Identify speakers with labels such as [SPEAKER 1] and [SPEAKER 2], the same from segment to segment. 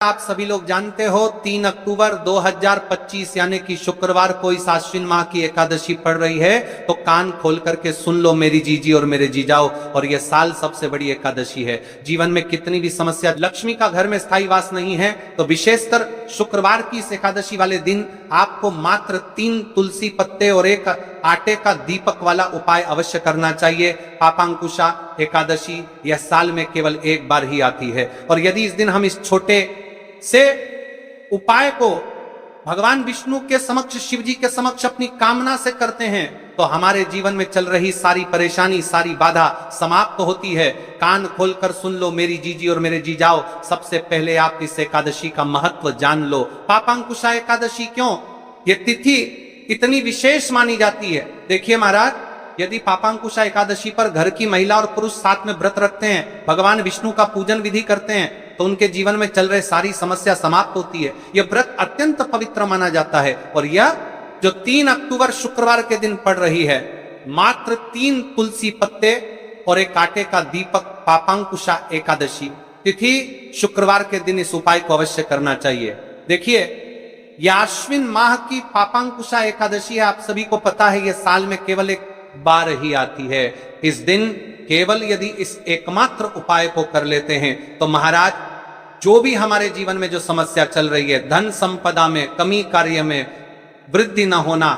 [SPEAKER 1] आप सभी लोग जानते हो 3 अक्टूबर 2025 यानी कि शुक्रवार को इस आश्विन माह की एकादशी पड़ रही है। तो कान खोल करके सुन लो मेरी जीजी और मेरे जीजाओ, और यह साल सबसे बड़ी एकादशी है। जीवन में कितनी भी समस्या, लक्ष्मी का घर में स्थायी वास नहीं है, तो विशेषकर शुक्रवार की इस एकादशी वाले दिन आपको मात्र 3 तुलसी पत्ते और 1 आटे का दीपक वाला उपाय अवश्य करना चाहिए। पापांकुशा एकादशी यह साल में केवल एक बार ही आती है, और यदि इस दिन हम इस छोटे से उपाय को भगवान विष्णु के समक्ष, शिव जी के समक्ष अपनी कामना से करते हैं, तो हमारे जीवन में चल रही सारी परेशानी, सारी बाधा समाप्त होती है। कान खोलकर सुन लो मेरी जीजी और मेरे जीजाओ, सबसे पहले आप इस एकादशी का महत्व जान लो। पापांकुशा एकादशी क्यों, ये तिथि इतनी विशेष मानी जाती है? देखिए महाराज, यदि पापांकुशा एकादशी पर घर की महिला और पुरुष साथ में व्रत रखते हैं, भगवान विष्णु का पूजन विधि करते हैं, तो उनके जीवन में चल रहे सारी समस्या समाप्त होती है। यह व्रत अत्यंत पवित्र माना जाता है, और यह जो 3 अक्टूबर शुक्रवार के दिन पड़ रही है, मात्र 3 तुलसी पत्ते और 1 आटे का दीपक, पापांकुशा एकादशी तिथि शुक्रवार के दिन इस उपाय को अवश्य करना चाहिए। देखिए, यह आश्विन माह की पापांकुशा एकादशी है, आप सभी को पता है, यह साल में केवल एक बार ही आती है। इस दिन केवल यदि इस एकमात्र उपाय को कर लेते हैं, तो महाराज जो भी हमारे जीवन में जो समस्या चल रही है, धन संपदा में कमी, कार्य में वृद्धि न होना,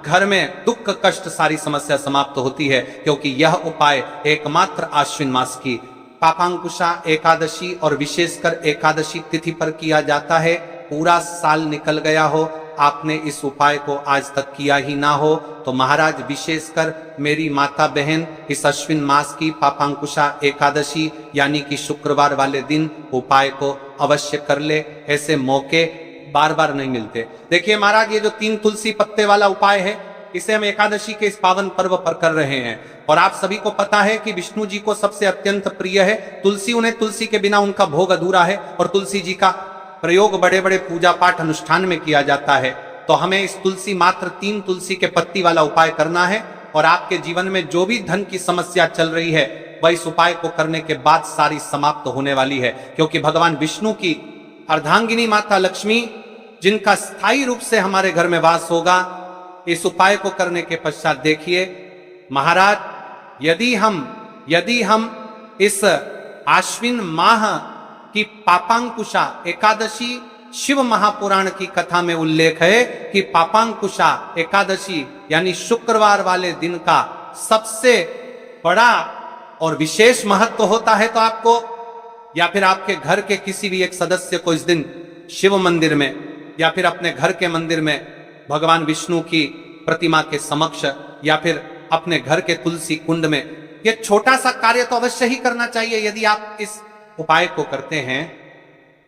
[SPEAKER 1] घर में दुख कष्ट, सारी समस्या समाप्त होती है, क्योंकि यह उपाय एकमात्र आश्विन मास की पापांकुशा एकादशी और विशेषकर एकादशी तिथि पर किया जाता है। पूरा साल निकल गया हो, आपने इस उपाय को आज तक किया ही ना हो, तो महाराज विशेषकर मेरी माता बहन इस अश्विन मास की पापांकुशा एकादशी यानी कि शुक्रवार वाले दिन उपाय को अवश्य कर ले। ऐसे मौके बार बार नहीं मिलते। देखिए महाराज, ये जो 3 तुलसी पत्ते वाला उपाय है, इसे हम एकादशी के इस पावन पर्व पर कर रहे हैं, और आप सभी को पता है कि विष्णु जी को सबसे अत्यंत प्रिय है तुलसी। उन्हें तुलसी के बिना उनका भोग अधूरा है, और तुलसी जी का प्रयोग बड़े बड़े पूजा पाठ अनुष्ठान में किया जाता है। तो हमें इस तुलसी, मात्र 3 तुलसी के पत्ती वाला उपाय करना है, और आपके जीवन में जो भी धन की समस्या चल रही है, वह इस उपाय को करने के बाद सारी समाप्त होने वाली है। क्योंकि भगवान विष्णु की अर्धांगिनी माता लक्ष्मी, जिनका स्थायी रूप से हमारे घर में वास होगा, इस उपाय को करने के पश्चात देखिए महाराज, यदि हम इस आश्विन माह कि पापांकुशा एकादशी, शिव महापुराण की कथा में उल्लेख है कि पापांकुशा एकादशी यानी शुक्रवार वाले दिन का सबसे बड़ा और विशेष महत्व होता है, तो आपको या फिर आपके घर के किसी भी एक सदस्य को इस दिन शिव मंदिर में या फिर अपने घर के मंदिर में भगवान विष्णु की प्रतिमा के समक्ष या फिर अपने घर के तुलसी कुंड में यह छोटा सा कार्य तो अवश्य ही करना चाहिए। यदि आप इस उपाय को करते हैं,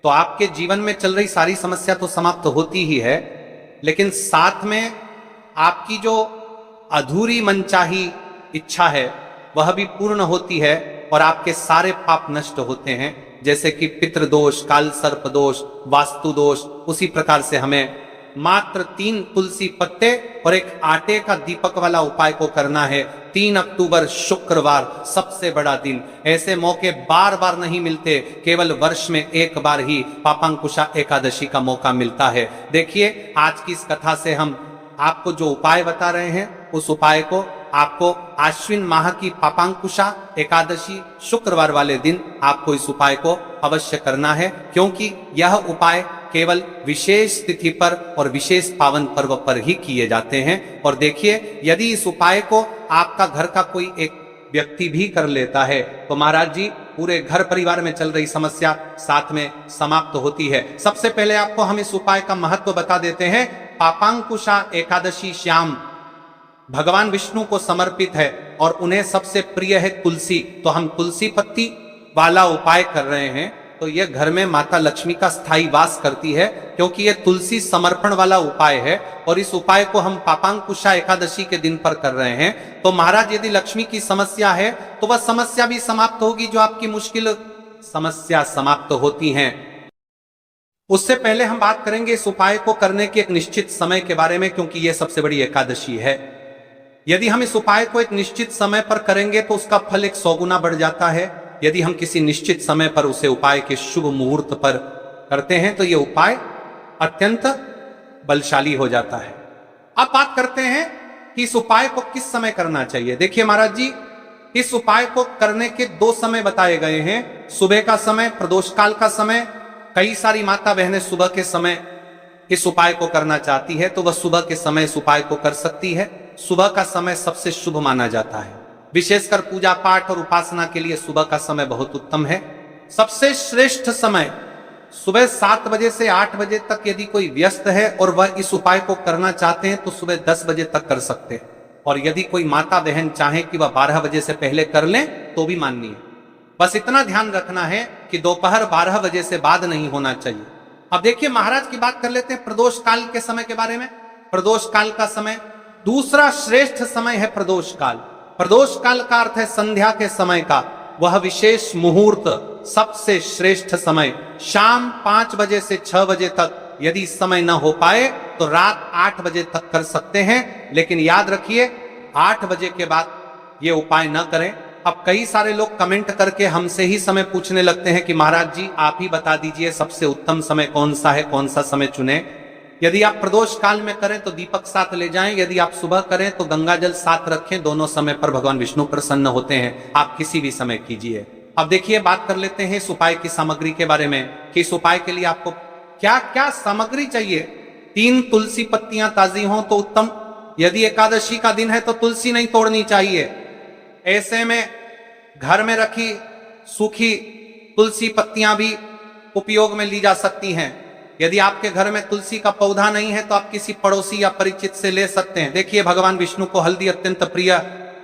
[SPEAKER 1] तो आपके जीवन में चल रही सारी समस्या तो समाप्त होती ही है, लेकिन साथ में आपकी जो अधूरी मनचाही इच्छा है वह भी पूर्ण होती है, और आपके सारे पाप नष्ट होते हैं। जैसे कि पितृदोष, काल सर्प दोष, वास्तु दोष, उसी प्रकार से हमें मात्र 3 तुलसी पत्ते और 1 आटे का दीपक वाला उपाय को करना है। 3 अक्टूबर शुक्रवार, सबसे बड़ा दिन। ऐसे मौके बार बार नहीं मिलते, केवल वर्ष में एक बार ही पापांकुशा एकादशी का मौका मिलता है। देखिए, आज की इस कथा से हम आपको जो उपाय बता रहे हैं, उस उपाय को आपको आश्विन माह की पापांकुशा एकादशी शुक्रवार वाले दिन आपको इस उपाय को अवश्य करना है, क्योंकि यह उपाय केवल विशेष तिथि पर और विशेष पावन पर्व पर ही किए जाते हैं। और देखिए, यदि इस उपाय को आपका घर का कोई एक व्यक्ति भी कर लेता है, तो महाराज जी पूरे घर परिवार में चल रही समस्या साथ में समाप्त होती है। सबसे पहले आपको हम इस उपाय का महत्व बता देते हैं। पापांकुशा एकादशी श्याम भगवान विष्णु को समर्पित है, और उन्हें सबसे प्रिय है तुलसी। तो हम तुलसी पत्ती वाला उपाय कर रहे हैं, तो यह घर में माता लक्ष्मी का स्थायी वास करती है, क्योंकि यह तुलसी समर्पण वाला उपाय है, और इस उपाय को हम पापांकुशा एकादशी के दिन पर कर रहे हैं। तो महाराज, यदि लक्ष्मी की समस्या है, तो वह समस्या भी समाप्त होगी, जो आपकी मुश्किल समस्या समाप्त होती हैं। उससे पहले हम बात करेंगे इस उपाय को करने के एक निश्चित समय के बारे में, क्योंकि यह सबसे बड़ी एकादशी है। यदि हम इस उपाय को एक निश्चित समय पर करेंगे, तो उसका फल 100 गुना बढ़ जाता है। यदि हम किसी निश्चित समय पर उसे उपाय के शुभ मुहूर्त पर करते हैं तो ये उपाय अत्यंत बलशाली हो जाता है। अब बात करते हैं कि इस उपाय को किस समय करना चाहिए। देखिए महाराज जी, इस उपाय को करने के 2 समय बताए गए हैं, सुबह का समय, प्रदोष काल का समय। कई सारी माता बहनें सुबह के समय इस उपाय को करना चाहती है तो वह सुबह के समय इस उपाय को कर सकती है। सुबह का समय सबसे शुभ माना जाता है, विशेषकर पूजा पाठ और उपासना के लिए सुबह का समय बहुत उत्तम है। सबसे श्रेष्ठ समय सुबह 7 बजे से 8 बजे तक यदि कोई व्यस्त है और वह इस उपाय को करना चाहते हैं तो सुबह 10 बजे तक कर सकते हैं, और यदि कोई माता बहन चाहे कि वह 12 बजे से पहले कर लें तो भी माननीय। बस इतना ध्यान रखना है कि दोपहर 12 बजे से बाद नहीं होना चाहिए। अब देखिए महाराज की बात कर लेते हैं प्रदोष काल के समय के बारे में। प्रदोष काल का समय दूसरा श्रेष्ठ समय है प्रदोष काल। प्रदोष काल का अर्थ है संध्या के समय का वह विशेष मुहूर्त, सबसे श्रेष्ठ समय। शाम 5 बजे से 6 बजे तक यदि इस समय न हो पाए तो रात 8 बजे तक कर सकते हैं, लेकिन याद रखिए 8 बजे के बाद ये उपाय न करें। अब कई सारे लोग कमेंट करके हमसे ही समय पूछने लगते हैं कि महाराज जी आप ही बता दीजिए सबसे उत्तम समय कौन सा है, कौन सा समय चुने। यदि आप प्रदोष काल में करें तो दीपक साथ ले जाएं, यदि आप सुबह करें तो गंगा जल साथ रखें। दोनों समय पर भगवान विष्णु प्रसन्न होते हैं, आप किसी भी समय कीजिए। अब देखिए बात कर लेते हैं इस उपाय की सामग्री के बारे में कि इस उपाय के लिए आपको क्या क्या सामग्री चाहिए। 3 तुलसी पत्तियां ताजी हों तो उत्तम। यदि एकादशी का दिन है तो तुलसी नहीं तोड़नी चाहिए। ऐसे में घर में रखी सूखी तुलसी पत्तियां भी उपयोग में ली जा सकती हैं। यदि आपके घर में तुलसी का पौधा नहीं है तो आप किसी पड़ोसी या परिचित से ले सकते हैं। देखिए भगवान विष्णु को हल्दी अत्यंत प्रिय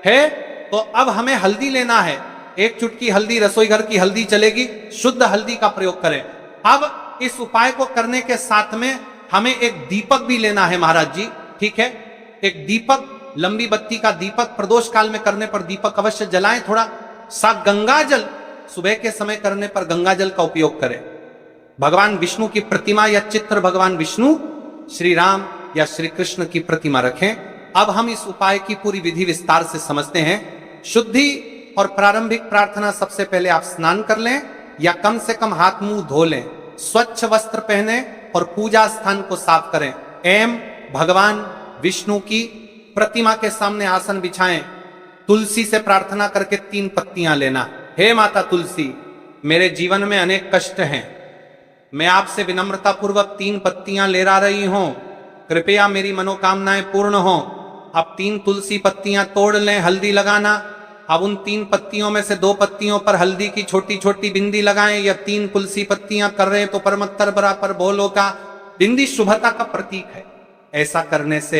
[SPEAKER 1] है, तो अब हमें हल्दी लेना है। 1 चुटकी हल्दी, रसोई घर की हल्दी चलेगी, शुद्ध हल्दी का प्रयोग करें। अब इस उपाय को करने के साथ में हमें एक दीपक भी लेना है महाराज जी, ठीक है। एक दीपक, लंबी बत्ती का दीपक, प्रदोष काल में करने पर दीपक अवश्य जलाएं। थोड़ा सा गंगा जल, सुबह के समय करने पर गंगा जल का उपयोग करें। भगवान विष्णु की प्रतिमा या चित्र, भगवान विष्णु, श्री राम या श्री कृष्ण की प्रतिमा रखें। अब हम इस उपाय की पूरी विधि विस्तार से समझते हैं। शुद्धि और प्रारंभिक प्रार्थना, सबसे पहले आप स्नान कर लें या कम से कम हाथ मुंह धो लें, स्वच्छ वस्त्र पहने और पूजा स्थान को साफ करें। एवं भगवान विष्णु की प्रतिमा के सामने आसन बिछाएं। तुलसी से प्रार्थना करके 3 पत्तियां लेना। हे माता तुलसी, मेरे जीवन में अनेक कष्ट हैं, मैं आपसे विनम्रता पूर्वक 3 पत्तियां ले ला रही हूं, कृपया मेरी मनोकामनाएं पूर्ण हो। अब 3 तुलसी पत्तियां तोड़ लें, हल्दी लगाना। अब उन 3 पत्तियों में से 2 पत्तियों पर हल्दी की छोटी छोटी बिंदी लगाएं, या 3 तुलसी पत्तियां कर रहे हैं तो परमत्तर बराबर बोलो का बिंदी शुभता का प्रतीक है। ऐसा करने से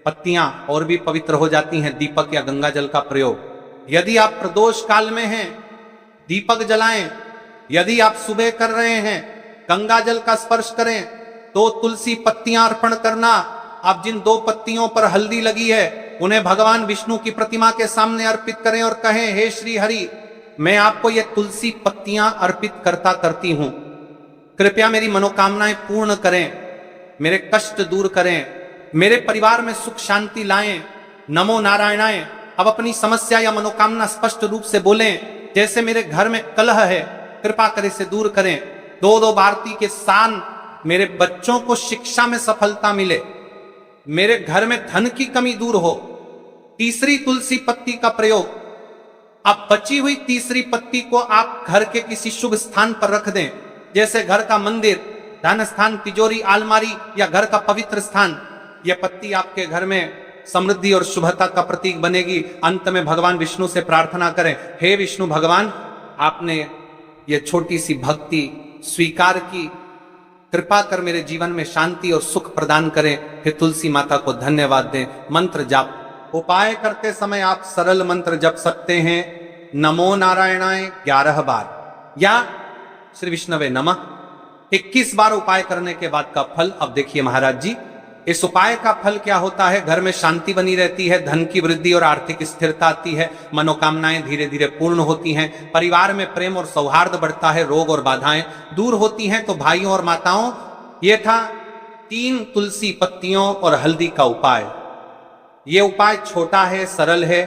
[SPEAKER 1] पत्तियां और भी पवित्र हो जाती हैं। दीपक या गंगा जल का प्रयोग। यदि आप प्रदोष काल में हैं, दीपक जलाएं। यदि आप सुबह कर रहे हैं, गंगा जल का स्पर्श करें। 2 तुलसी पत्तियां अर्पण करना। आप जिन 2 पत्तियों पर हल्दी लगी है उन्हें भगवान विष्णु की प्रतिमा के सामने अर्पित करें और कहें, हे श्री हरि, मैं आपको ये तुलसी पत्तियां अर्पित करती हूं, कृपया मेरी मनोकामनाएं पूर्ण करें, मेरे कष्ट दूर करें, मेरे परिवार में सुख शांति लाएं, नमो नारायणाय। अब अपनी समस्या या मनोकामना स्पष्ट रूप से बोलें। जैसे मेरे घर में कलह है, कृपा कर इसे दूर करें। 2-2 भारती के सान, मेरे बच्चों को शिक्षा में सफलता मिले, मेरे घर में धन की कमी दूर हो। तीसरी तुलसी पत्ती का प्रयोग। अब बची हुई तीसरी पत्ती को आप घर के किसी शुभ स्थान पर रख दें, जैसे घर का मंदिर, धन स्थान, तिजोरी, अलमारी या घर का पवित्र स्थान। यह पत्ती आपके घर में समृद्धि और शुभता का प्रतीक बनेगी। अंत में भगवान विष्णु से प्रार्थना करें, हे विष्णु भगवान, आपने ये छोटी सी भक्ति स्वीकार की, कृपा कर मेरे जीवन में शांति और सुख प्रदान करें। फिर तुलसी माता को धन्यवाद दें। मंत्र जाप। उपाय करते समय आप सरल मंत्र जप सकते हैं, नमो नारायणाय 11 बार या श्री विष्णवे नमः 21 बार उपाय करने के बाद का फल। अब देखिए महाराज जी, इस उपाय का फल क्या होता है। घर में शांति बनी रहती है, धन की वृद्धि और आर्थिक स्थिरता आती है, मनोकामनाएं धीरे धीरे पूर्ण होती हैं, परिवार में प्रेम और सौहार्द बढ़ता है, रोग और बाधाएं दूर होती हैं। तो भाइयों और माताओं, ये था 3 तुलसी पत्तियों और हल्दी का उपाय। ये उपाय छोटा है, सरल है,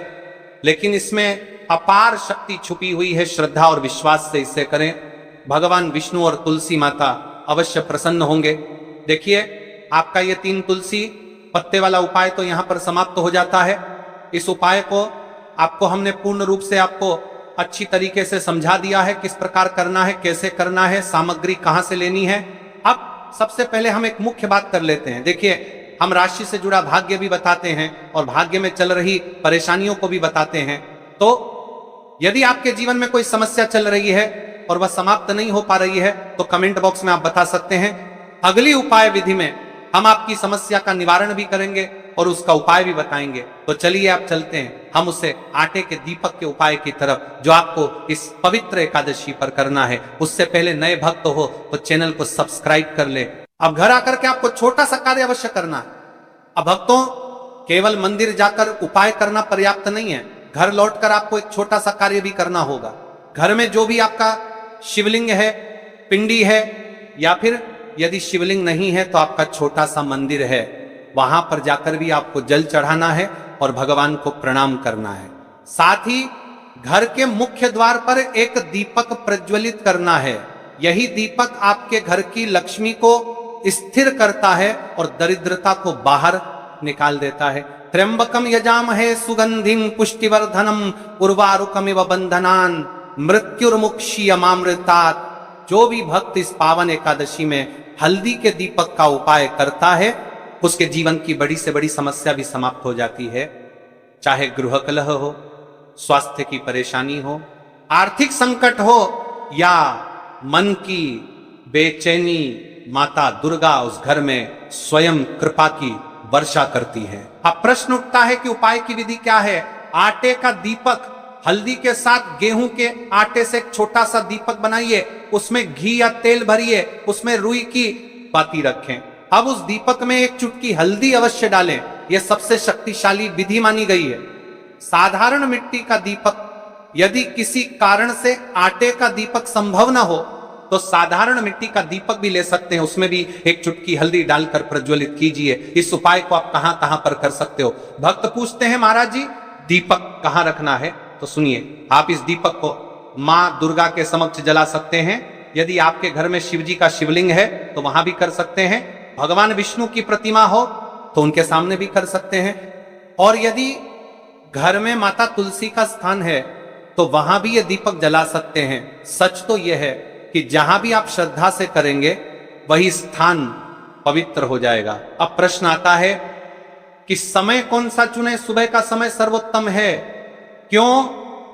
[SPEAKER 1] लेकिन इसमें अपार शक्ति छुपी हुई है। श्रद्धा और विश्वास से इसे करें। भगवान विष्णु और तुलसी माता अवश्य प्रसन्न होंगे। देखिए, आपका ये 3 तुलसी पत्ते वाला उपाय तो यहां पर समाप्त हो जाता है। इस उपाय को आपको हमने पूर्ण रूप से आपको अच्छी तरीके से समझा दिया है, किस प्रकार करना है, कैसे करना है, सामग्री कहां से लेनी है। अब सबसे पहले हम एक मुख्य बात कर लेते हैं। देखिए, हम राशि से जुड़ा भाग्य भी बताते हैं और भाग्य में चल रही परेशानियों को भी बताते हैं। तो यदि आपके जीवन में कोई समस्या चल रही है और वह समाप्त नहीं हो पा रही है, तो कमेंट बॉक्स में आप बता सकते हैं। अगली उपाय विधि में हम आपकी समस्या का निवारण भी करेंगे और उसका उपाय भी बताएंगे। तो चलिए आप चलते हैं हम उसे आटे के दीपक के उपाय की तरफ, जो आपको इस पवित्र एकादशी पर करना है। उससे पहले नए भक्त हो तो चैनल को सब्सक्राइब कर ले। अब घर आकर के आपको छोटा सा कार्य अवश्य करना है। अब भक्तों, केवल मंदिर जाकर उपाय करना पर्याप्त नहीं है, घर लौटकर आपको एक छोटा सा कार्य भी करना होगा। घर में जो भी आपका शिवलिंग है, पिंडी है, या फिर यदि शिवलिंग नहीं है तो आपका छोटा सा मंदिर है, वहां पर जाकर भी आपको जल चढ़ाना है और भगवान को प्रणाम करना है। साथ ही घर के मुख्य द्वार पर एक दीपक प्रज्वलित करना है। यही दीपक आपके घर की लक्ष्मी को स्थिर करता है और दरिद्रता को बाहर निकाल देता है। त्र्यंबकम यजामहे सुगंधिम पुष्टिवर्धनम उर्वारुकमिव बंधनान मृत्युर्मुक्षीयमामृतात्। जो भी भक्त इस पावन एकादशी में हल्दी के दीपक का उपाय करता है, उसके जीवन की बड़ी से बड़ी समस्या भी समाप्त हो जाती है। चाहे गृह कलह हो, स्वास्थ्य की परेशानी हो, आर्थिक संकट हो, या मन की बेचैनी, माता दुर्गा उस घर में स्वयं कृपा की वर्षा करती है। अब प्रश्न उठता है कि उपाय की विधि क्या है। आटे का दीपक, हल्दी के साथ गेहूं के आटे से एक छोटा सा दीपक बनाइए, उसमें घी या तेल भरिए, उसमें रुई की बाती रखें। अब उस दीपक में एक चुटकी हल्दी अवश्य डालें। यह सबसे शक्तिशाली विधि मानी गई है। साधारण मिट्टी का दीपक, यदि किसी कारण से आटे का दीपक संभव ना हो तो साधारण मिट्टी का दीपक भी ले सकते हैं, उसमें भी एक चुटकी हल्दी डालकर प्रज्वलित कीजिए। इस उपाय को आप कहां कहां पर कर सकते हो। भक्त पूछते हैं, महाराज जी दीपक कहां रखना है? तो सुनिए, आप इस दीपक को मां दुर्गा के समक्ष जला सकते हैं। यदि आपके घर में शिव जी का शिवलिंग है तो वहां भी कर सकते हैं। भगवान विष्णु की प्रतिमा हो तो उनके सामने भी कर सकते हैं। और यदि घर में माता तुलसी का स्थान है तो वहां भी ये दीपक जला सकते हैं। सच तो यह है कि जहां भी आप श्रद्धा से करेंगे वही स्थान पवित्र हो जाएगा। अब प्रश्न आता है कि समय कौन सा चुने? सुबह का समय सर्वोत्तम है। क्यों?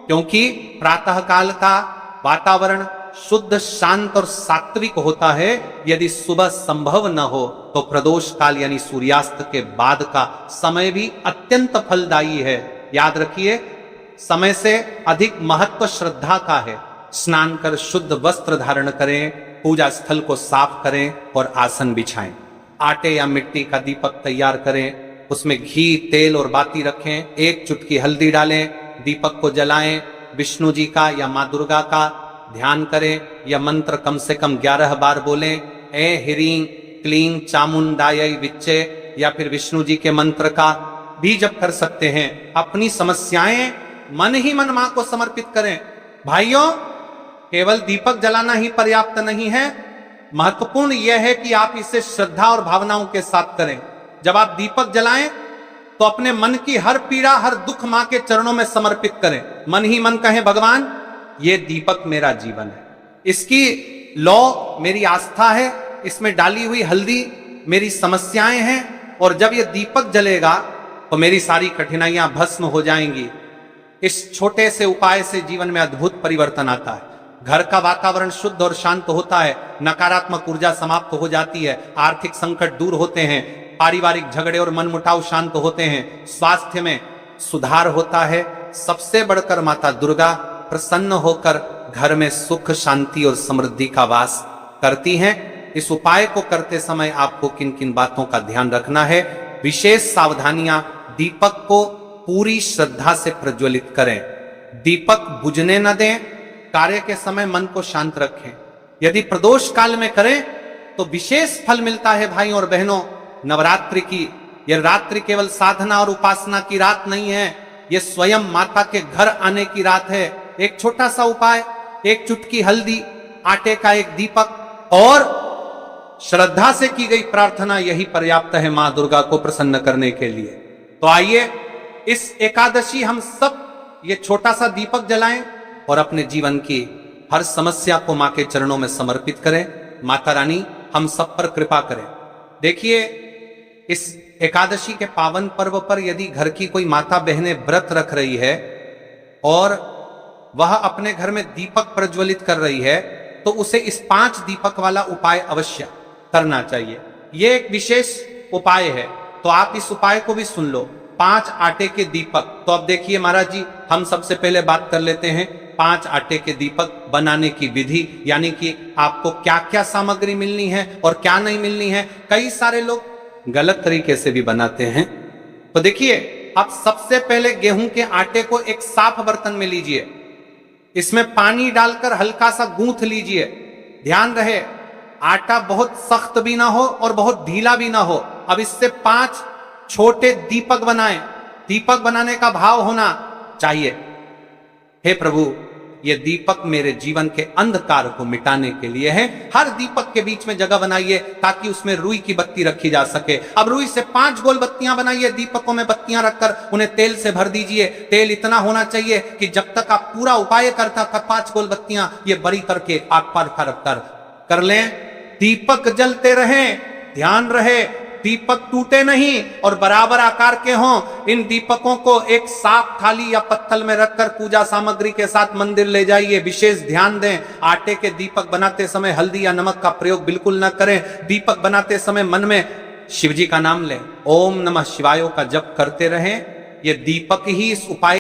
[SPEAKER 1] क्योंकि प्रातः काल का वातावरण शुद्ध, शांत और सात्विक होता है। यदि सुबह संभव न हो तो प्रदोष काल यानी सूर्यास्त के बाद का समय भी अत्यंत फलदायी है। याद रखिए, समय से अधिक महत्व श्रद्धा का है। स्नान कर शुद्ध वस्त्र धारण करें, पूजा स्थल को साफ करें और आसन बिछाएं। आटे या मिट्टी का दीपक तैयार करें, उसमें घी, तेल और बाती रखें, एक चुटकी हल्दी डालें, दीपक को जलाएं, विष्णु जी का या मां दुर्गा का ध्यान करें। यह मंत्र कम से कम 11 बार बोलें। ए ह्रीं क्लीं चामुंडायै विच्चे, या फिर विष्णु जी के मंत्र का भी जप कर सकते हैं। अपनी समस्याएं मन ही मन मां को समर्पित करें। भाइयों, केवल दीपक जलाना ही पर्याप्त नहीं है, महत्वपूर्ण यह है कि आप इसे श्रद्धा और भावनाओं के साथ करें। जब आप दीपक जलाएं तो अपने मन की हर पीड़ा, हर दुख मां के चरणों में समर्पित करें। मन ही मन कहें, भगवान ये दीपक मेरा जीवन है, इसकी लौ मेरी आस्था है, इसमें डाली हुई हल्दी मेरी समस्याएं हैं, और जब ये दीपक जलेगा तो मेरी सारी कठिनाइयां भस्म हो जाएंगी। इस छोटे से उपाय से जीवन में अद्भुत परिवर्तन आता है। घर का वातावरण शुद्ध और शांत होता है, नकारात्मक ऊर्जा समाप्त हो जाती है, आर्थिक संकट दूर होते हैं, पारिवारिक झगड़े और मनमुटाव शांत होते हैं, स्वास्थ्य में सुधार होता है। सबसे बढ़कर माता दुर्गा प्रसन्न होकर घर में सुख, शांति और समृद्धि का वास करती हैं। इस उपाय को करते समय आपको किन किन बातों का ध्यान रखना है? विशेष सावधानियां। दीपक को पूरी श्रद्धा से प्रज्वलित करें, दीपक बुझने न दें, कार्य के समय मन को शांत रखें। यदि प्रदोष काल में करें तो विशेष फल मिलता है। भाइयों और बहनों, नवरात्रि की यह रात्रि केवल साधना और उपासना की रात नहीं है, यह स्वयं माता के घर आने की रात है। एक छोटा सा उपाय, एक चुटकी हल्दी, आटे का एक दीपक और श्रद्धा से की गई प्रार्थना यही पर्याप्त है मां दुर्गा को प्रसन्न करने के लिए। तो आइए इस एकादशी हम सब ये छोटा सा दीपक जलाएं और अपने जीवन की हर समस्या को मां के चरणों में समर्पित करें। माता रानी हम सब पर कृपा करें। देखिए, इस एकादशी के पावन पर्व पर यदि घर की कोई माता बहनें व्रत रख रही है और वह अपने घर में दीपक प्रज्वलित कर रही है, तो उसे इस 5 दीपक वाला उपाय अवश्य करना चाहिए। यह एक विशेष उपाय है, तो आप इस उपाय को भी सुन लो। 5 आटे के दीपक। तो अब देखिए महाराज जी, हम सबसे पहले बात कर लेते हैं 5 आटे के दीपक बनाने की विधि, यानी कि आपको क्या क्या सामग्री मिलनी है और क्या नहीं मिलनी है। कई सारे लोग गलत तरीके से भी बनाते हैं। तो देखिए, आप सबसे पहले गेहूं के आटे को एक साफ बर्तन में लीजिए, इसमें पानी डालकर हल्का सा गूंथ लीजिए। ध्यान रहे, आटा बहुत सख्त भी ना हो और बहुत ढीला भी ना हो। अब इससे 5 छोटे दीपक बनाएं। दीपक बनाने का भाव होना चाहिए, हे प्रभु, ये दीपक मेरे जीवन के अंधकार को मिटाने के लिए है। हर दीपक के बीच में जगह बनाइए ताकि उसमें रुई की बत्ती रखी जा सके। अब रुई से 5 गोल बत्तियां बनाइए, दीपकों में बत्तियां रखकर उन्हें तेल से भर दीजिए। तेल इतना होना चाहिए कि जब तक आप पूरा उपाय करता 5 गोल बत्तियां ये बड़ी करके आग पर रख कर लें। दीपक जलते रहें, ध्यान रहे दीपक टूटे नहीं और बराबर आकार के हों। इन दीपकों को एक साफ थाली या पत्तल में रखकर पूजा सामग्री के साथ मंदिर ले जाइए। विशेष ध्यान दें, आटे के दीपक बनाते समय हल्दी या नमक का प्रयोग बिल्कुल न करें। दीपक बनाते समय मन में शिव जी का नाम लें, ओम नमः शिवाय का जप करते रहें। ये दीपक ही इस उपाय